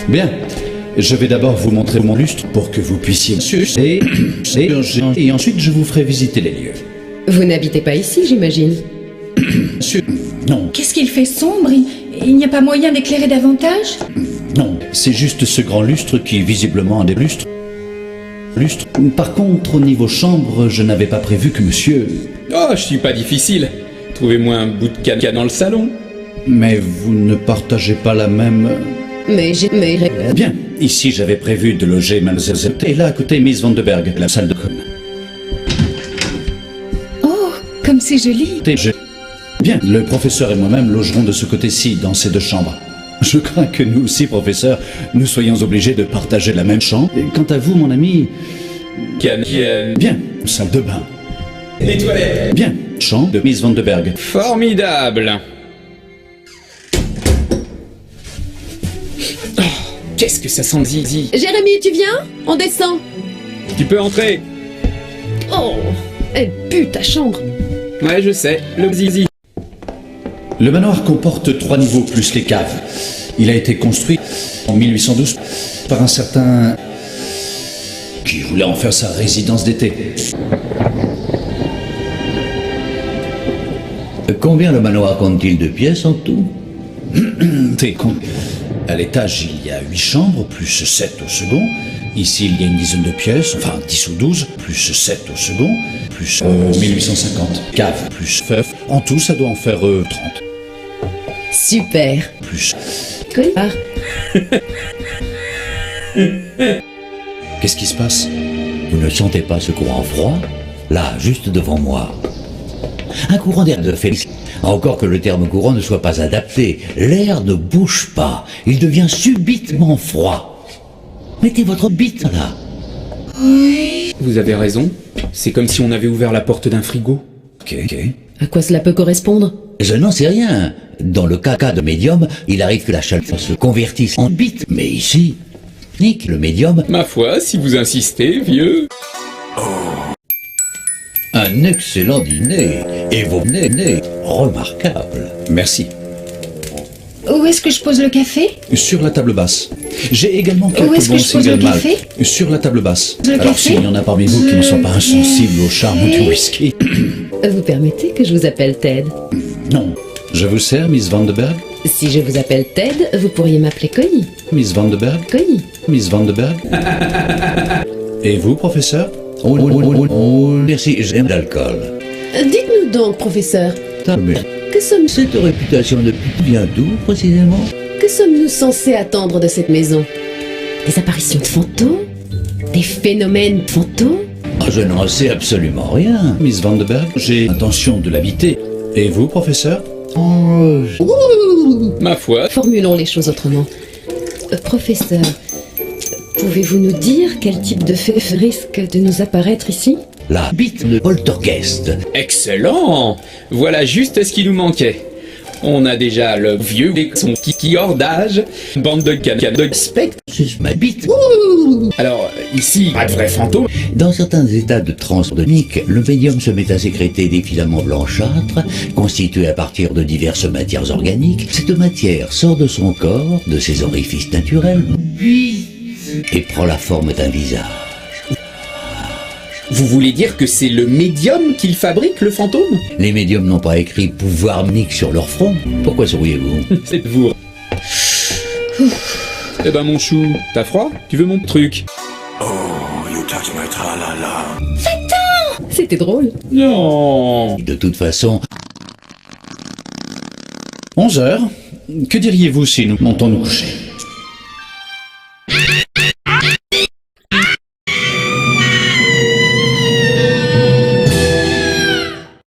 Bien. Je vais d'abord vous montrer mon lustre pour que vous puissiez sucer et ensuite je vous ferai visiter les lieux. Vous n'habitez pas ici, j'imagine? Non, Qu'est-ce qu'il fait sombre? Il n'y a pas moyen d'éclairer davantage? non, c'est juste ce grand lustre qui visiblement a des lustres. Par contre, au niveau chambre, je n'avais pas prévu que monsieur... Oh, je suis pas difficile. Trouvez-moi un bout de caca dans le salon. Mais vous ne partagez pas la même... Mais Bien, ici j'avais prévu de loger Mademoiselle et là à côté Miss Van de Berg, la salle de com. Oh, comme c'est joli. Bien, le professeur et moi-même logerons de ce côté-ci, dans ces deux chambres. Je crains que nous aussi, professeur, nous soyons obligés de partager la même chambre. Et quant à vous, mon ami... Bien, salle de bain. Les toilettes. Bien, chambre de Miss Van de Berg. Formidable. Oh, qu'est-ce que ça sent zizi. Jérémy, tu viens? On descend. Tu peux entrer. Oh, elle pue ta chambre. Ouais, je sais, le zizi. Le manoir comporte 3 niveaux plus les caves. Il a été construit en 1812 par un certain... qui voulait en faire sa résidence d'été. Combien le manoir compte-t-il de pièces en tout? T'es con. À l'étage, il y a 8 chambres, plus 7 au second. Ici, il y a une dizaine de pièces, enfin 10 ou 12, plus 7 au second, plus 1850. Cave, plus feuf. En tout, ça doit en faire 30. Super. Plus... Connard. Qu'est-ce qui se passe? Vous ne sentez pas ce courant froid? Là, juste devant moi. Un courant d'air de félicité. Encore que le terme courant ne soit pas adapté, l'air ne bouge pas, il devient subitement froid. Mettez votre bite là. Vous avez raison. C'est comme si on avait ouvert la porte d'un frigo. Ok. À quoi cela peut correspondre? Je n'en sais rien. Dans le cas de médium, il arrive que la chaleur se convertisse en bite. Mais ici, Nick, le médium... Ma foi, si vous insistez, vieux. Un excellent dîner. Et vos nez remarquables. Merci. Où est-ce que je pose le café? Sur la table basse. J'ai également Où quelques est-ce que bons je pose single le malt. café? Sur la table basse. Le Alors café? s'il y en a parmi vous qui ne sont pas insensibles au charme du whisky... Vous permettez que je vous appelle Ted? Non. Je vous sers, Miss Van de Berg? Si je vous appelle Ted, vous pourriez m'appeler Connie. Miss Van de Berg? Connie. Miss Van de Berg? Et vous, professeur? Merci, j'aime l'alcool. Dites-nous donc, professeur, Mais que sommes-nous cette réputation vient d'où, précisément? censés attendre de cette maison? Des apparitions de fantômes? Des phénomènes fantômes? Je n'en sais absolument rien. Miss Van de Berg, j'ai l'intention de l'habiter. Et vous, professeur? Ma foi. Formulons les choses autrement. Professeur, pouvez-vous nous dire quel type de fait risque de nous apparaître ici? La bite de poltergeist. Excellent. Voilà juste ce qui nous manquait. On a déjà le vieux et son kiki hors d'âge, bande de de spectres. C'est ma bite. Alors, ici, pas de vrai fantôme. Dans certains états de transe donique, le médium se met à sécréter des filaments blanchâtres, constitués à partir de diverses matières organiques. Cette matière sort de son corps, de ses orifices naturels, et prend la forme d'un visage. Vous voulez dire que c'est le médium qu'il fabrique, le fantôme? Les médiums n'ont pas écrit pouvoir unique sur leur front. Pourquoi souriez-vous? C'est vous. Eh ben mon chou, t'as froid? Tu veux mon truc? C'était drôle. Non. De toute façon, 11 heures. Que diriez-vous si nous montons nous coucher?